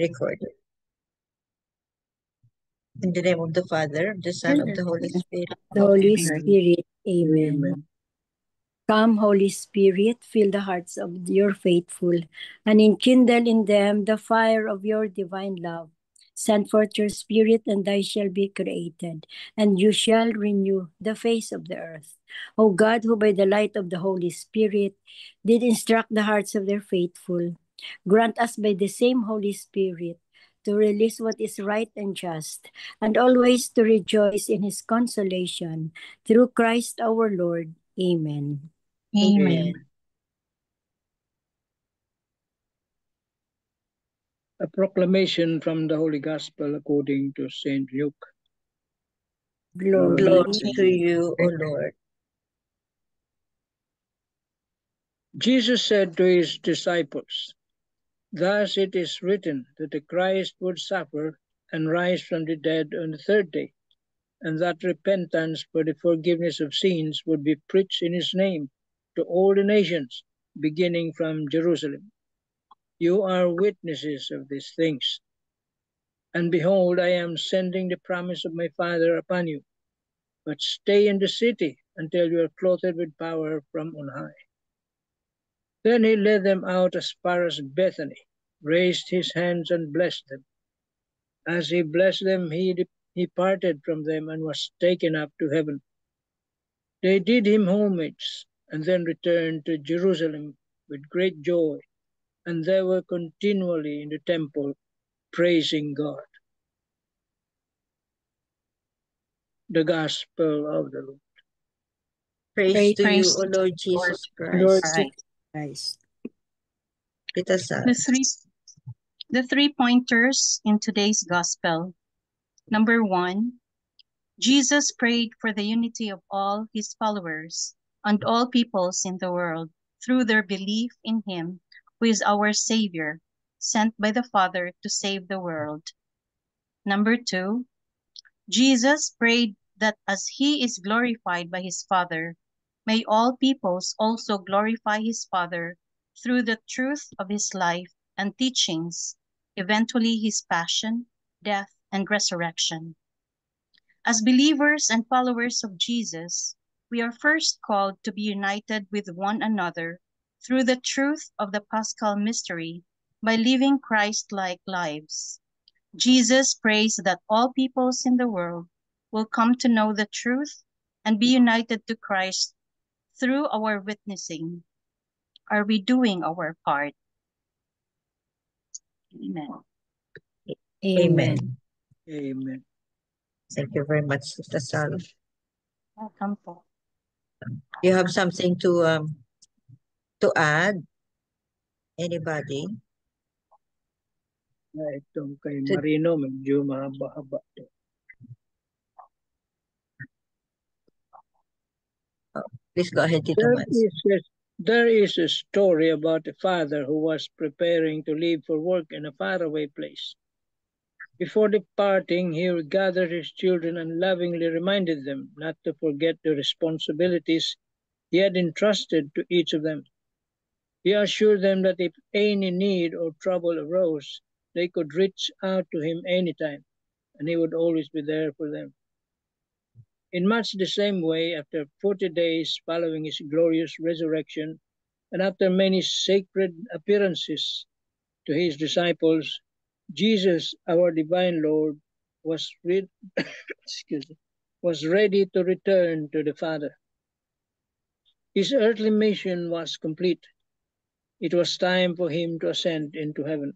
recorded. In the name of the Father, of the Son, of the Holy Spirit. The Holy Spirit. Amen. Amen. Come, Holy Spirit, fill the hearts of your faithful, and enkindle in them the fire of your divine love. Send forth your Spirit, and they shall be created, and you shall renew the face of the earth. O God, who by the light of the Holy Spirit did instruct the hearts of their faithful, grant us by the same Holy Spirit to release what is right and just, and always to rejoice in his consolation. Through Christ our Lord. Amen. Amen. A proclamation from the Holy Gospel according to St. Luke. Glory Glory to you, O Lord. Jesus said to his disciples, "Thus it is written that the Christ would suffer and rise from the dead on the third day, and that repentance for the forgiveness of sins would be preached in his name to all the nations, beginning from Jerusalem. You are witnesses of these things. And behold, I am sending the promise of my Father upon you. But stay in the city until you are clothed with power from on high." Then he led them out as far as Bethany, raised his hands and blessed them. As he blessed them, he parted from them and was taken up to heaven. They did him homage and then returned to Jerusalem with great joy, and they were continually in the temple praising God. The Gospel of the Lord. Praise to you, Praise O Lord Jesus Christ. Lord Right. Christ. Itasal. The three pointers in today's gospel. Number 1, Jesus prayed for the unity of all his followers and all peoples in the world through their belief in him, who is our Savior, sent by the Father to save the world. Number 2, Jesus prayed that as he is glorified by his Father, may all peoples also glorify his Father through the truth of his life and teachings, eventually his passion, death, and resurrection. As believers and followers of Jesus, we are first called to be united with one another through the truth of the Paschal mystery by living Christ-like lives. Jesus prays that all peoples in the world will come to know the truth and be united to Christ through our witnessing. Are we doing our part? Amen. Amen. Amen. Thank you very much, Itasal. Welcome po. You have something to add? Anybody? Itong kay Marino, medyo mahaba-haba. Please go ahead, Tito Mans. There is a story about a father who was preparing to leave for work in a faraway place. Before departing, he gathered his children and lovingly reminded them not to forget the responsibilities he had entrusted to each of them. He assured them that if any need or trouble arose, they could reach out to him anytime, and he would always be there for them. In much the same way, after 40 days following his glorious resurrection, and after many sacred appearances to his disciples, Jesus, our divine Lord, was ready to return to the Father. His earthly mission was complete. It was time for him to ascend into heaven.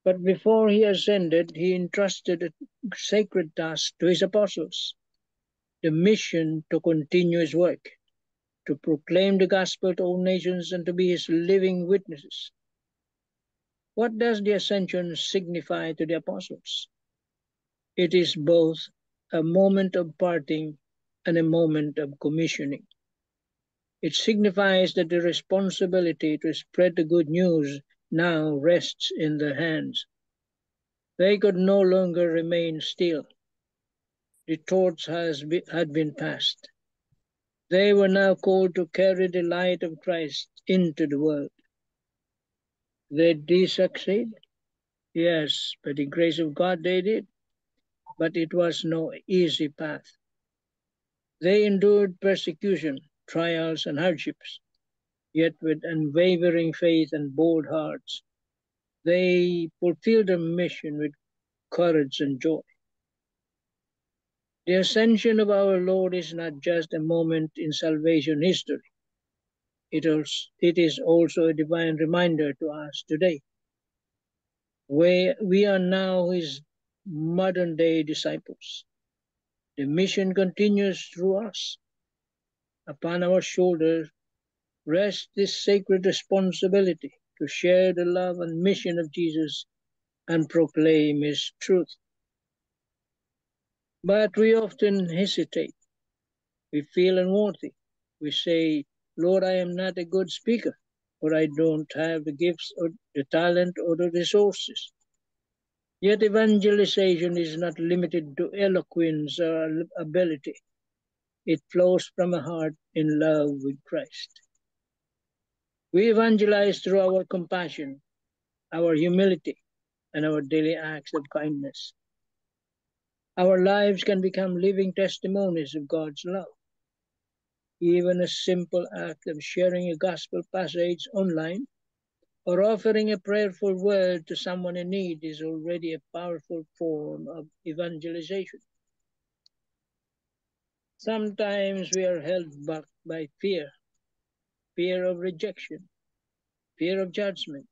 But before he ascended, he entrusted a sacred task to his apostles, the mission to continue his work, to proclaim the gospel to all nations and to be his living witnesses. What does the ascension signify to the apostles? It is both a moment of parting and a moment of commissioning. It signifies that the responsibility to spread the good news now rests in their hands. They could no longer remain still. The torch had been passed. They were now called to carry the light of Christ into the world. Did they succeed? Yes, by the grace of God they did, but it was no easy path. They endured persecution, trials, and hardships, yet with unwavering faith and bold hearts, they fulfilled their mission with courage and joy. The ascension of our Lord is not just a moment in salvation history. It is also a divine reminder to us today. We are now His modern day disciples. The mission continues through us. Upon our shoulders rests this sacred responsibility to share the love and mission of Jesus and proclaim His truth. But we often hesitate. We feel unworthy. We say, Lord, I am not a good speaker, or I don't have the gifts or the talent or the resources. Yet evangelization is not limited to eloquence or ability. It flows from a heart in love with Christ. We evangelize through our compassion, our humility, and our daily acts of kindness. Our lives can become living testimonies of God's love. Even a simple act of sharing a gospel passage online or offering a prayerful word to someone in need is already a powerful form of evangelization. Sometimes we are held back by fear of rejection, fear of judgment,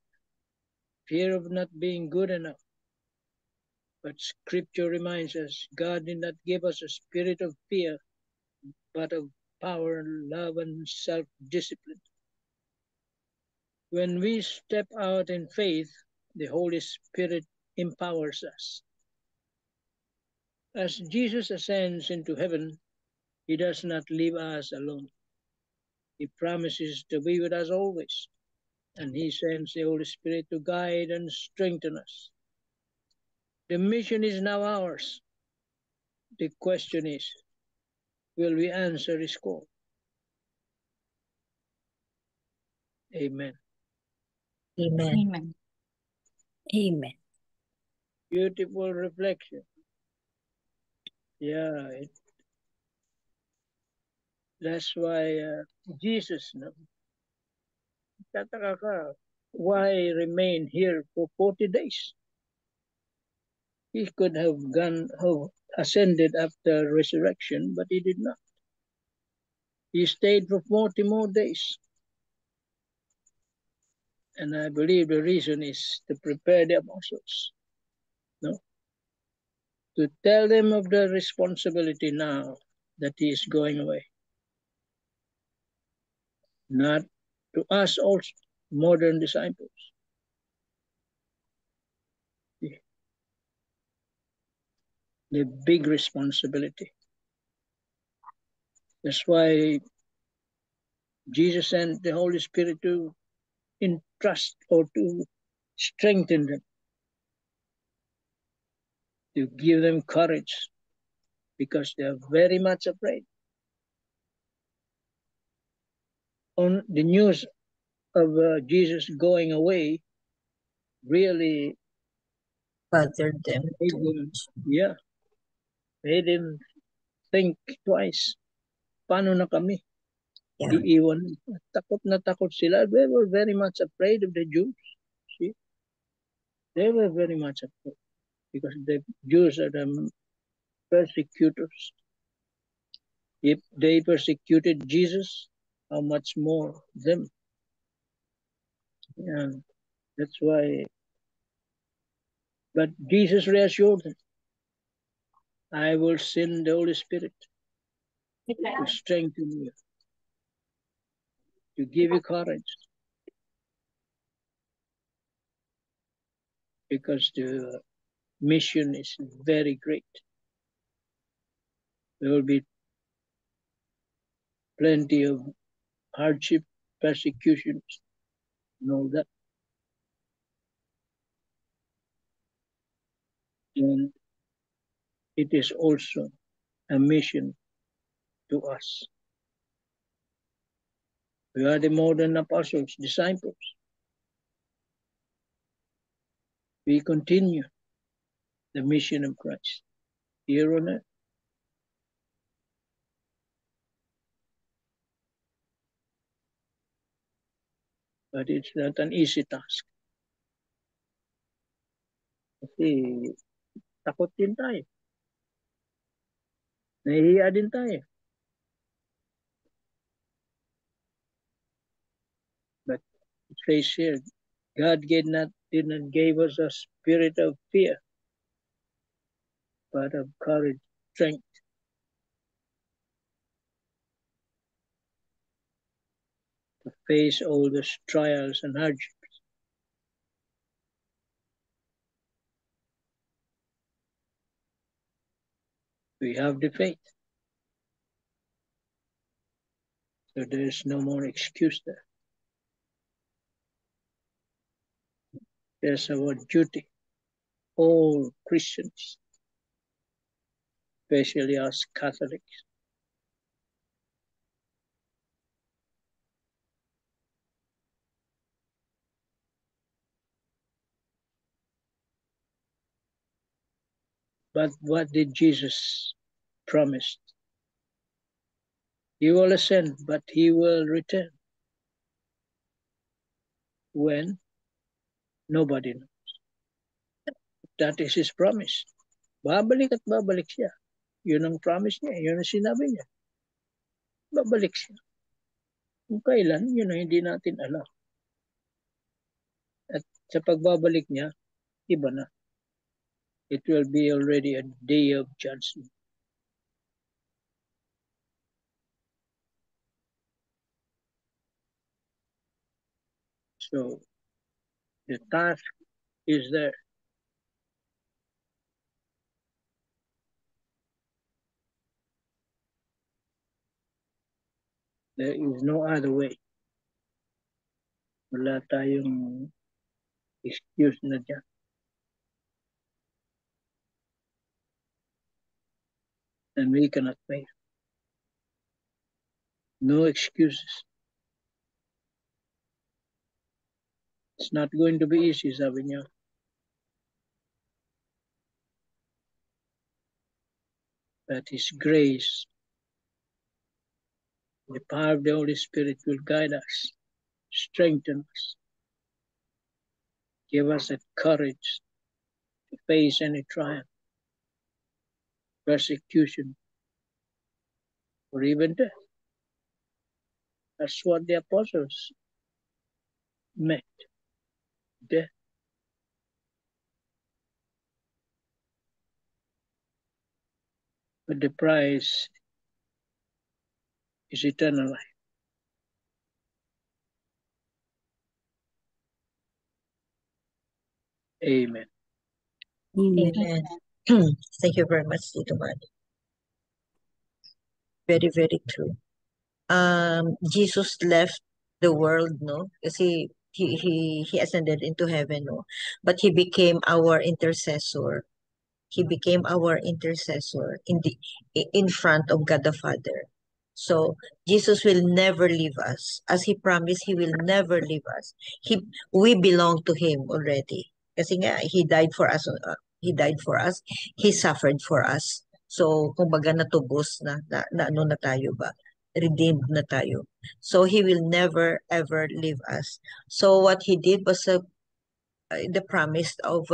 fear of not being good enough. But Scripture reminds us God did not give us a spirit of fear, but of power, love, and self-discipline. When we step out in faith, the Holy Spirit empowers us. As Jesus ascends into heaven, He does not leave us alone. He promises to be with us always, and He sends the Holy Spirit to guide and strengthen us. The mission is now ours. The question is, will we answer His call? Amen. Amen. Amen. Amen. Beautiful reflection. Yeah, that's why Jesus, no, tataka ka, why remain here for 40 days? He could have ascended after resurrection, but He did not. He stayed for 40 more days. And I believe the reason is to prepare the apostles, no? To tell them of the responsibility now that He is going away. Not to us also, modern disciples. The big responsibility. That's why Jesus sent the Holy Spirit to entrust or to strengthen them, to give them courage, because they are very much afraid. On the news of Jesus going away really Bothered them made too them, much. yeah, made them think twice. Paano na kami? Yeah. Iiwan. Takot na takot sila. They were very much afraid of the Jews. See? They were very much afraid because the Jews are the persecutors. If they persecuted Jesus, how much more them? Yeah, that's why. But Jesus reassured them, I will send the Holy Spirit to strengthen you, to give you courage, because the mission is very great. There will be plenty of hardship, persecutions, and all that. And it is also a mission to us. We are the modern apostles, disciples. we continue the mission of Christ here on earth. But it's not an easy task. Kasi takot din tayo. Nahihiya din tayo. But it says here, God did not give us a spirit of fear, but of courage, strength. To face all the trials and hardships. We have the faith. So there is no more excuse there. There's our duty. All Christians, especially us Catholics, but what did Jesus promise? He will ascend, but he will return. When? Nobody knows. That is his promise. Babalik at babalik siya. Yun ang promise niya. Yun ang sinabi niya. Babalik siya. Kung kailan, yun ang hindi natin alam. At sa pagbabalik niya, iba na. It will be already a day of judgment. So, the task is there. There is no other way. Wala tayong excuse na dyan. And we cannot fail. No excuses. It's not going to be easy, sabi niya. But His grace, the power of the Holy Spirit will guide us, strengthen us, give us that courage to face any trial, persecution, or even death. That's what the apostles met, death. But the prize is eternal life. Amen. Amen. Amen. Thank you very much, Tito Manny. Very, very true. Jesus left the world, no? Kasi he ascended into heaven, no? But he became our intercessor. He became our intercessor in front of God the Father. So Jesus will never leave us. As he promised, he will never leave us. We belong to him already. Kasi nga, he died for us. He died for us. He suffered for us. So, kumbaga natubos na ano na tayo ba? Redeemed na tayo. So, he will never ever leave us. So, what he did was the promise of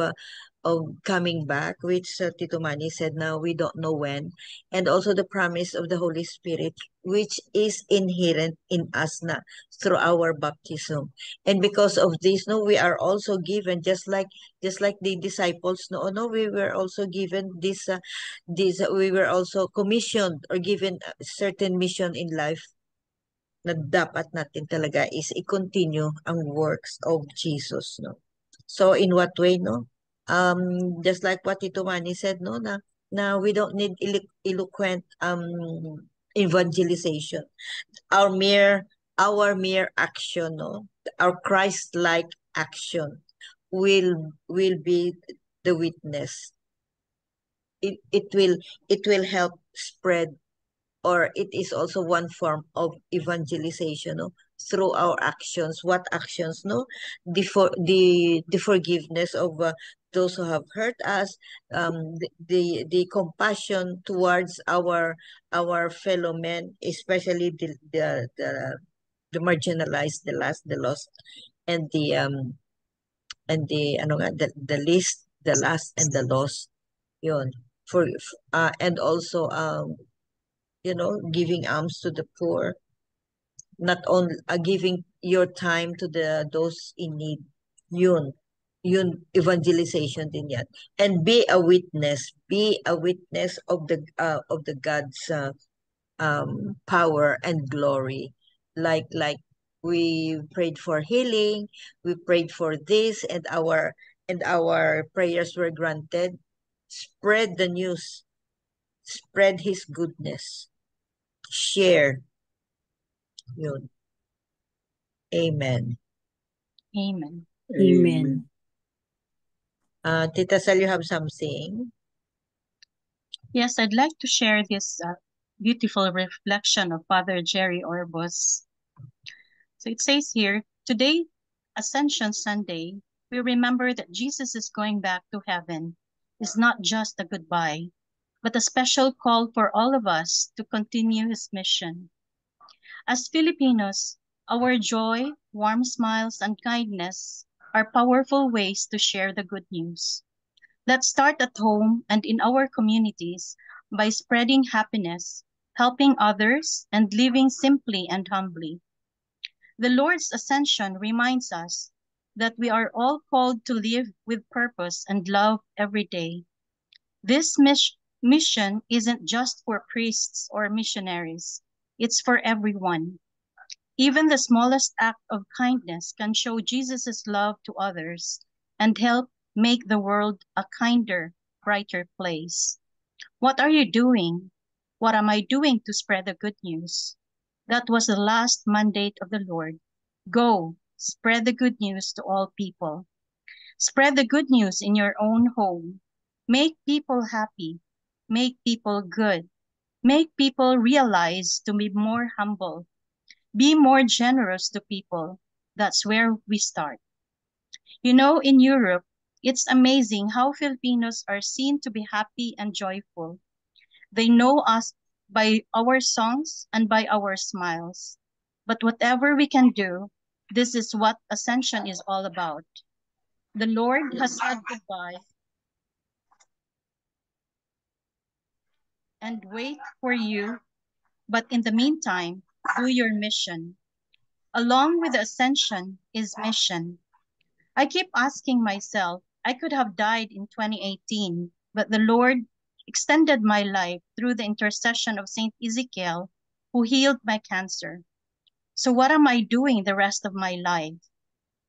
coming back, which Tito Manny said now we don't know when, and also the promise of the Holy Spirit, which is inherent in us na through our baptism. And because of this, no, we are also given just like the disciples, no, we were also given this we were also commissioned or given a certain mission in life na dapat natin talaga is i-continue ang works of Jesus, no. So in what way, no? Just like what Tito Manny said, no, na we don't need eloquent evangelization. Our mere action, no, our Christ-like action will be the witness. It will help spread, or it is also one form of evangelization, no, through our actions. What actions? No, the forgiveness of those who have hurt us, the compassion towards our fellow men, especially the marginalized, the lost, and the ano nga, the least, the last, and the lost. Yun. And also giving alms to the poor, not only giving your time to those in need. Yun evangelization din yan. And be a witness of the God's power and glory. Like we prayed for healing, we prayed for this, and our prayers were granted. Spread the news, spread his goodness, share. Yun. Amen. Amen. Amen. Tita Sal, you have something? Yes, I'd like to share this beautiful reflection of Father Jerry Orbos. So it says here, today, Ascension Sunday, we remember that Jesus is going back to heaven. Is not just a goodbye, but a special call for all of us to continue his mission. As Filipinos, our joy, warm smiles, and kindness are powerful ways to share the good news. Let's start at home and in our communities by spreading happiness, helping others, and living simply and humbly. The Lord's ascension reminds us that we are all called to live with purpose and love every day. This mission isn't just for priests or missionaries, it's for everyone. Even the smallest act of kindness can show Jesus' love to others and help make the world a kinder, brighter place. What are you doing? What am I doing to spread the good news? That was the last mandate of the Lord. Go, spread the good news to all people. Spread the good news in your own home. Make people happy. Make people good. Make people realize to be more humble. Be more generous to people. That's where we start. You know, in Europe, it's amazing how Filipinos are seen to be happy and joyful. They know us by our songs and by our smiles. But whatever we can do, this is what Ascension is all about. The Lord has said goodbye and wait for you, but in the meantime, do your mission. Along with the Ascension is mission. I keep asking myself, I could have died in 2018, but the Lord extended my life through the intercession of Saint Ezekiel, who healed my cancer. So what am I doing the rest of my life?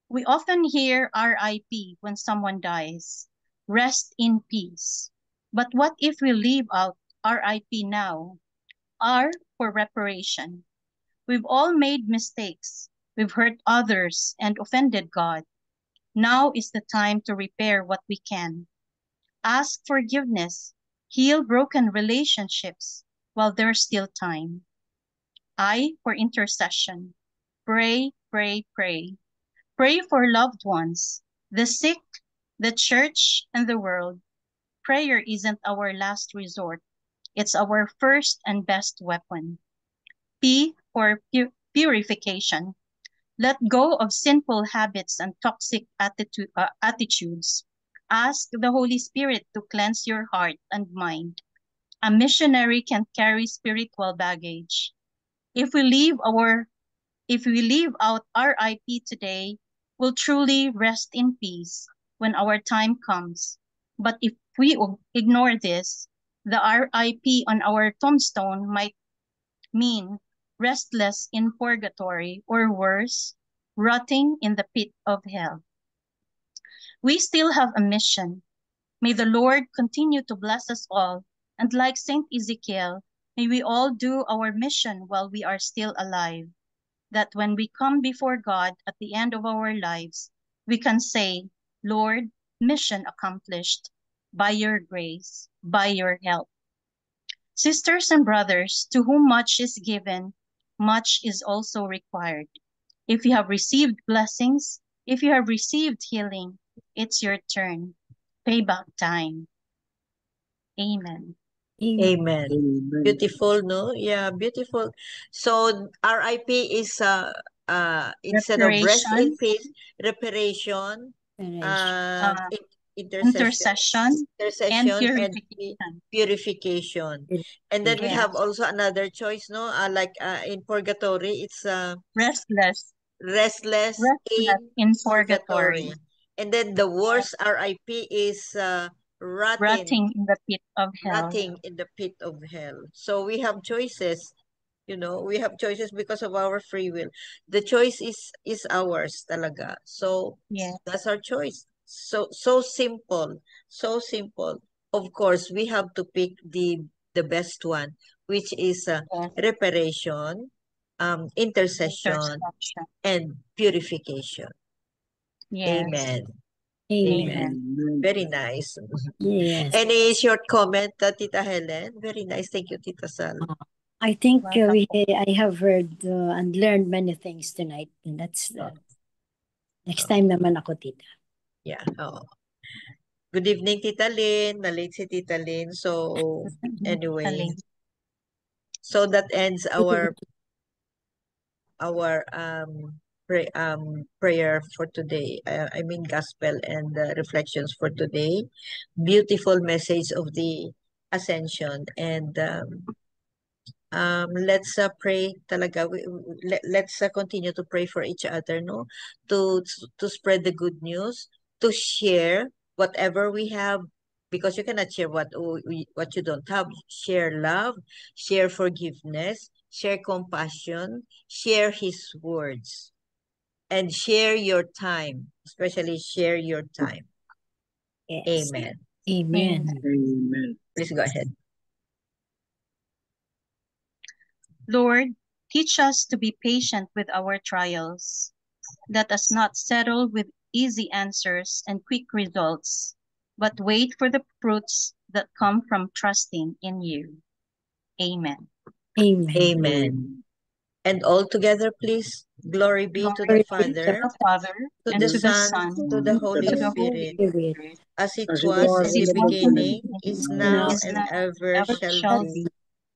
We often hear RIP when someone dies, rest in peace. But what if we leave out RIP now? R for reparation. We've all made mistakes. We've hurt others and offended God. Now is the time to repair what we can. Ask forgiveness. Heal broken relationships while there's still time. I for intercession. Pray, pray, pray. Pray for loved ones, the sick, the church, and the world. Prayer isn't our last resort. It's our first and best weapon. P for purification. Let go of sinful habits and toxic attitudes. Ask the Holy Spirit to cleanse your heart and mind. A missionary can carry spiritual baggage. If we leave out RIP today, we'll truly rest in peace when our time comes. But if we ignore this, the RIP on our tombstone might mean restless in purgatory, or worse, rotting in the pit of hell. We still have a mission. May the Lord continue to bless us all, and like Saint Ezekiel, may we all do our mission while we are still alive, that when we come before God at the end of our lives, we can say, Lord, mission accomplished by your grace, by your help. Sisters and brothers, to whom much is given, much is also required. If you have received blessings, if you have received healing, it's your turn. Payback time. Amen. Amen. Amen. Beautiful, no? Yeah, beautiful. So RIP is instead of rest in Reparation, peace, reparation, Reparation. intercession, intercession, and and purification. purification. And then we Yes. have also another choice, no? Like in purgatory, it's Restless restless in purgatory. purgatory, And then the worst RIP is rotting in the pit of hell. rotting in the pit of hell. So we have choices. We have choices because of our free will. The choice is ours talaga. So Yes. that's our choice. So simple. So simple. Of course, we have to pick the best one, which is Yes. reparation, intercession, Intercession. and purification. Yes. Amen. Amen. Amen. Very nice. Yes. Any short comment, Tita Helen? Very nice. Thank you, Tita Sal. I think Welcome. I have heard and learned many things tonight. And that's next time naman ako, tita. Yeah. Oh. Good evening, Tita Lynn. Na-late si Tita Lynn. So, anyway. So, that ends our prayer for today. I mean, gospel and reflections for today. Beautiful message of the ascension. And let's pray talaga. Let's continue to pray for each other, no? To spread the good news, to share whatever we have, because you cannot share what you don't have. Share love, share forgiveness, share compassion, share His words, and share your time. Especially share your time. Yes. Amen. Amen. Amen. Please go ahead. Lord, teach us to be patient with our trials. Let us not settle with easy answers and quick results, but wait for the fruits that come from trusting in you. Amen. Amen. Amen. And all together, please. Glory be to the Glory be to Father, the Father, to and the to the Son, Son, to the and Holy to the Spirit, Holy Spirit, as it As it was was in in the the beginning, beginning, is now now, is and now, ever ever shall shall be, be,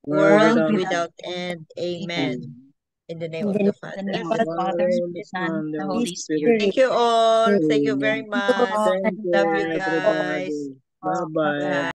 world world without end. end. Amen. Amen. In the name In of the the In the Father. name Of of the the Father, Father, the the Son, Son, the the Holy Holy Spirit. Spirit. Thank you all. Thank you very Amen. much. Thank Love you, you guys. everybody. Bye-bye. Bye.